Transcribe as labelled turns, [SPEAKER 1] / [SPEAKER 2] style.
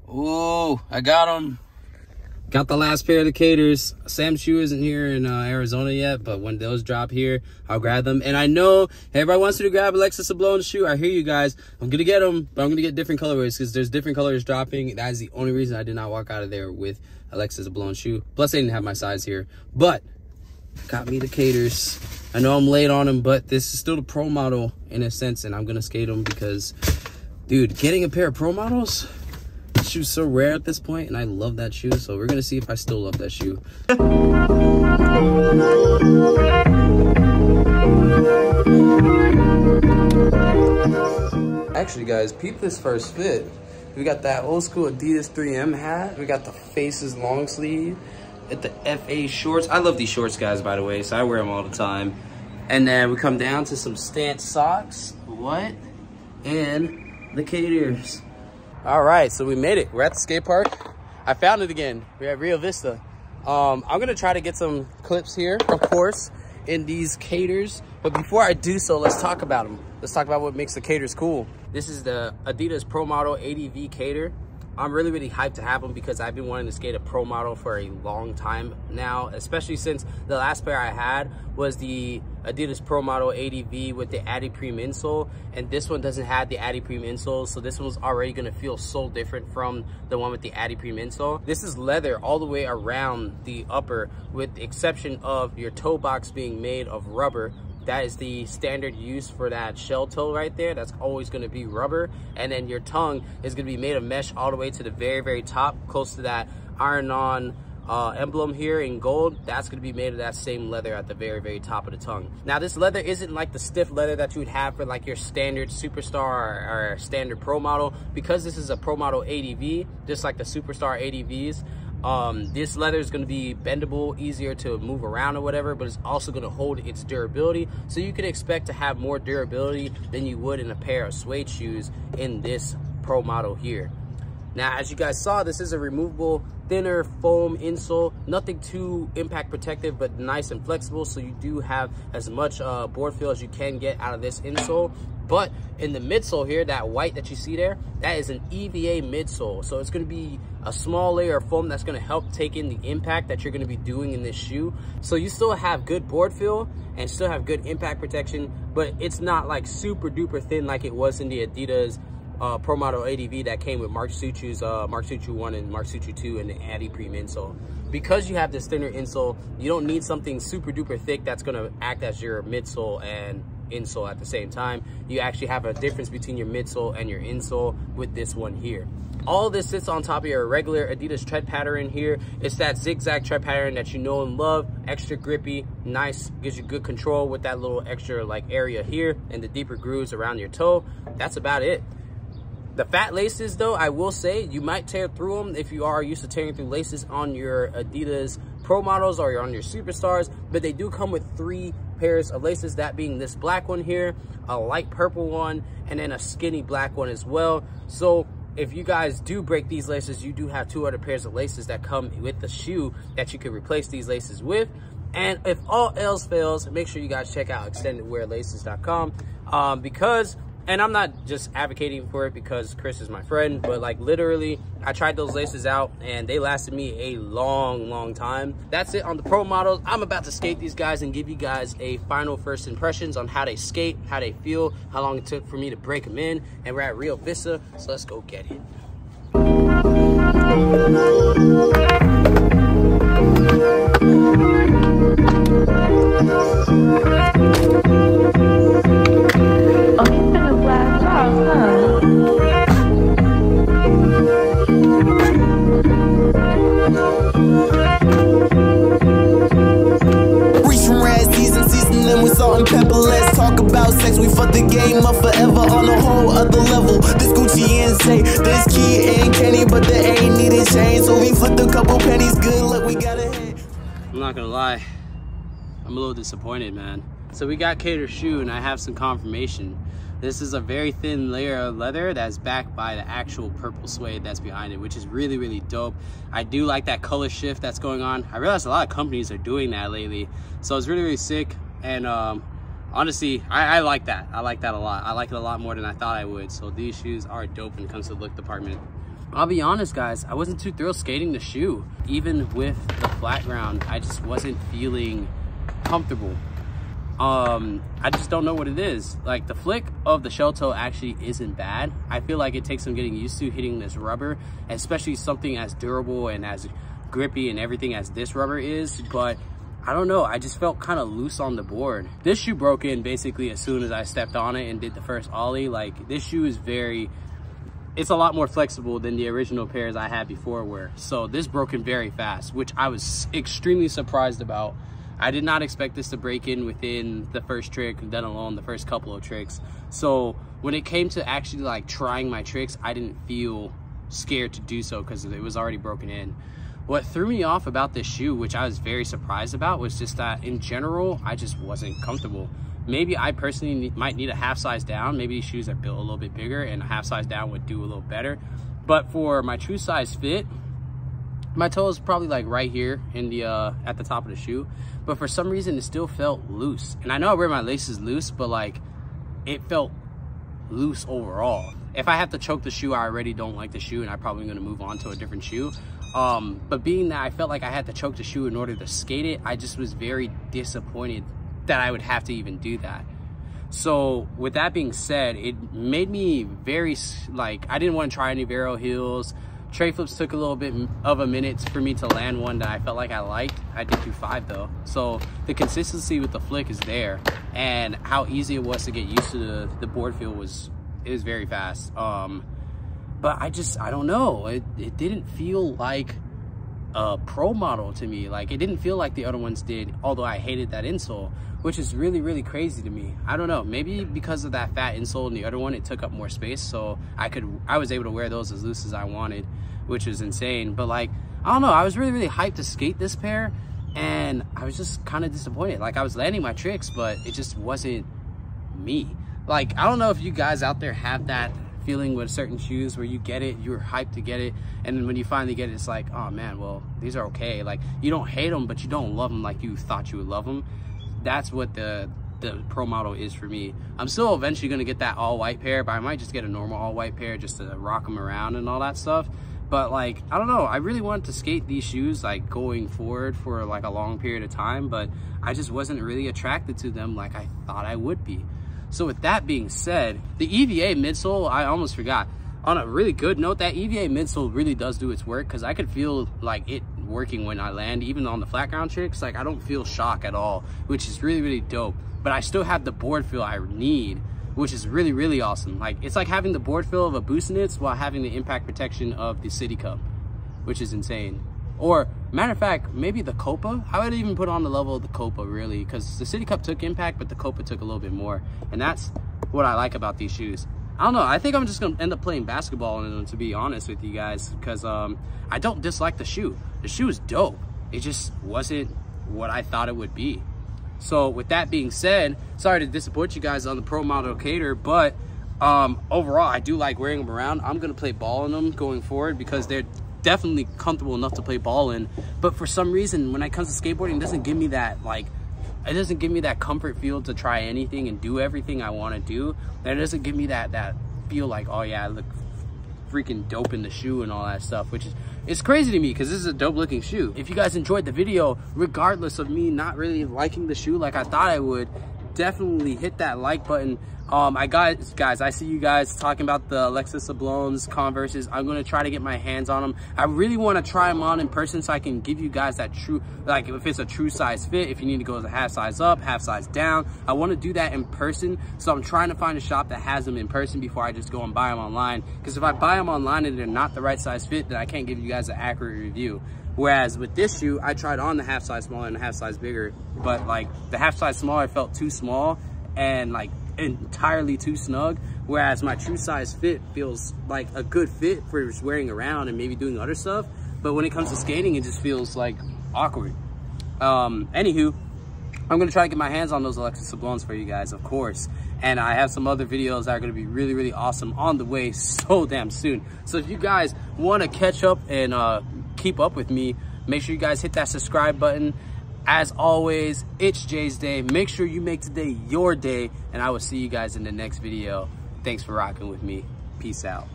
[SPEAKER 1] Oh, I got them. Got the last pair of the Kaders. Sam's shoe isn't here in Arizona yet, but when those drop here, I'll grab them. And I know everybody wants me to grab Alexis Sablon's shoe. I hear you guys. I'm going to get them, but I'm going to get different colorways because there's different colors dropping. That is the only reason I did not walk out of there with Alexis Sablon's shoe. Plus, they didn't have my size here. But got me the Kaders. I know I'm late on them, but this is still the Pro Model in a sense, and I'm going to skate them because, dude, getting a pair of Pro Models, this shoe's so rare at this point, and I love that shoe, so we're gonna see if I still love that shoe. Actually, guys, peep this first fit. We got that old school Adidas 3M hat. We got the Faces long sleeve. At the FA shorts. I love these shorts, guys, by the way, so I wear them all the time. And then we come down to some stance socks. What? And the Kaders. All right, so we made it. We're at the skate park. I found it again. We're at Rio Vista. I'm gonna try to get some clips here, of course, in these Kaders. But before I do so, let's talk about them. Let's talk about what makes the Kaders cool. This is the Adidas Pro Model ADV Kader. I'm really, really hyped to have them because I've been wanting to skate a Pro Model for a long time now, especially since the last pair I had was the Adidas Pro Model ADV with the adiprene insole, and this one doesn't have the adiprene insole, so this one's already going to feel so different from the one with the adiprene insole. This is leather all the way around the upper, with the exception of your toe box being made of rubber. That is the standard use for that shell toe right there. That's always going to be rubber. And then your tongue is going to be made of mesh all the way to the very, very top, close to that iron-on emblem here in gold. That's going to be made of that same leather at the very, very top of the tongue. Now, this leather isn't like the stiff leather that you would have for like your standard Superstar or standard Pro Model. Because this is a Pro Model ADV, just like the Superstar ADVs, this leather is going to be bendable, easier to move around or whatever, but it's also going to hold its durability. So you can expect to have more durability than you would in a pair of suede shoes in this Pro Model here. Now, as you guys saw, this is a removable, thinner foam insole. Nothing too impact protective, but nice and flexible. So you do have as much board feel as you can get out of this insole. But in the midsole here, that white that you see there, that is an EVA midsole. So it's going to be a small layer of foam that's going to help take in the impact that you're going to be doing in this shoe. So you still have good board feel and still have good impact protection, but it's not like super duper thin like it was in the Adidas Pro Model ADV that came with Mark Suciu's Mark Suciu 1 and Mark Suciu 2 and the adiprene insole. Because you have this thinner insole, you don't need something super duper thick that's going to act as your midsole and insole at the same time. You actually have a difference between your midsole and your insole with this one here. All this sits on top of your regular Adidas tread pattern here. It's that zigzag tread pattern that you know and love. Extra grippy, nice, gives you good control with that little extra like area here and the deeper grooves around your toe. That's about it. The fat laces, though, I will say you might tear through them if you are used to tearing through laces on your Adidas Pro Models or on your Superstars, but they do come with 3 pairs of laces, that being this black one here, a light purple one, and then a skinny black one as well. So if you guys do break these laces, you do have 2 other pairs of laces that come with the shoe that you can replace these laces with. And if all else fails, make sure you guys check out extendedwearlaces.com because, and I'm not just advocating for it because Chris is my friend, but like literally, I tried those laces out and they lasted me a long, long time. That's it on the Pro Models. I'm about to skate these guys and give you guys a final first impressions on how they skate, how they feel, how long it took for me to break them in. And we're at Rio Vista, so let's go get it.
[SPEAKER 2] We fucked the game up forever on a whole other level. This Gucci insane, this key ain't candy, but they ain't needed change. So we flipped a couple pennies, good luck, we got ahead.
[SPEAKER 1] I'm not gonna lie, I'm a little disappointed, man. So we got Kader's shoe and I have some confirmation. This is a very thin layer of leather that's backed by the actual purple suede that's behind it, which is really, really dope. I do like that color shift that's going on. I realize a lot of companies are doing that lately. So it's really, really sick. And honestly, I like that. I like that a lot. I like it a lot more than I thought I would. So these shoes are dope when it comes to the look department. I'll be honest, guys, I wasn't too thrilled skating the shoe. Even with the flat ground, I just wasn't feeling comfortable. I just don't know what it is. Like, the flick of the shell toe actually isn't bad. I feel like it takes some getting used to hitting this rubber, especially something as durable and as grippy and everything as this rubber is. But I don't know, I just felt kind of loose on the board. This shoe broke in basically as soon as I stepped on it and did the first ollie. Like, this shoe is it's a lot more flexible than the original pairs I had before were. So this broke in very fast, which I was extremely surprised about. I did not expect this to break in within the first trick, let alone the first couple of tricks. So when it came to actually like trying my tricks, I didn't feel scared to do so because it was already broken in. What threw me off about this shoe, which I was very surprised about, was just that in general, I just wasn't comfortable. Maybe I personally might need a half size down. Maybe these shoes are built a little bit bigger and a half size down would do a little better. But for my true size fit, my toe is probably like right here in the at the top of the shoe. But for some reason, it still felt loose. And I know I wear my laces loose, but like it felt loose overall. If I have to choke the shoe, I already don't like the shoe and I'm probably gonna move on to a different shoe. But being that I felt like I had to choke the shoe in order to skate it, I just was very disappointed that I would have to even do that. So with that being said, it made me very, like, I didn't want to try any Vero heels. Tray flips took a little bit of a minute for me to land one that I felt like I liked. I did do 5 though. So the consistency with the flick is there, and how easy it was to get used to the board feel was very fast. But I don't know, it didn't feel like a Pro Model to me. Like, it didn't feel like the other ones did, although I hated that insole, which is really, really crazy to me. I don't know, maybe because of that fat insole in the other one, it took up more space, so I was able to wear those as loose as I wanted, which is insane. But like, I don't know, I was really, really hyped to skate this pair, and I was just kind of disappointed. Like, I was landing my tricks, but it just wasn't me. Like, I don't know if you guys out there have that feeling with certain shoes where you get it, you're hyped to get it, and then when you finally get it, it's like, oh man, well, these are okay. Like, you don't hate them, but you don't love them like you thought you would love them. That's what the Pro Model is for me. I'm still eventually gonna get that all white pair, but I might just get a normal all white pair just to rock them around and all that stuff. But like, I don't know, I really wanted to skate these shoes like going forward for like a long period of time, but I just wasn't really attracted to them like I thought I would be. So with that being said, the EVA midsole, I almost forgot. On a really good note, that EVA midsole really does do its work, because I could feel like it working when I land, even on the flat ground tricks. Like, I don't feel shock at all, which is really, really dope. But I still have the board feel I need, which is really, really awesome. Like, it's like having the board feel of a Boost-Knits while having the impact protection of the City Cup, which is insane. Or, matter of fact, maybe the Copa. I would even put on the level of the Copa, really, because the City Cup took impact, but the Copa took a little bit more. And that's what I like about these shoes. I don't know, I think I'm just gonna end up playing basketball in them, to be honest with you guys, because I don't dislike the shoe. The shoe is dope. It just wasn't what I thought it would be. So with that being said, sorry to disappoint you guys on the Pro Model Kader, but overall, I do like wearing them around. I'm gonna play ball in them going forward because they're definitely comfortable enough to play ball in. But for some reason, when it comes to skateboarding, it doesn't give me that, like, it doesn't give me that comfort feel to try anything and do everything I want to do. And it doesn't give me that feel like, oh yeah, I look freaking dope in the shoe and all that stuff, which is, it's crazy to me because this is a dope looking shoe. If you guys enjoyed the video, regardless of me not really liking the shoe like I thought I would, definitely hit that like button. Guys, I see you guys talking about the Alexis Sablones Converses. I'm gonna try to get my hands on them. I really want to try them on in person so I can give you guys that true, like, if it's a true size fit, if you need to go to half size up, half size down. I want to do that in person, so I'm trying to find a shop that has them in person before I just go and buy them online, because if I buy them online and they're not the right size fit, then I can't give you guys an accurate review. Whereas with this shoe, I tried on the half size smaller and the half size bigger, but like the half size smaller felt too small and like entirely too snug, whereas my true size fit feels like a good fit for just wearing around and maybe doing other stuff, but when it comes to skating, it just feels like awkward. Anywho, I'm gonna try to get my hands on those Alexis Sablones for you guys, of course, and I have some other videos that are gonna be really, really awesome on the way so damn soon. So if you guys want to catch up and keep up with me, make sure you guys hit that subscribe button. As always, it's Jay's Day. Make sure you make today your day, and I will see you guys in the next video. Thanks for rocking with me. Peace out.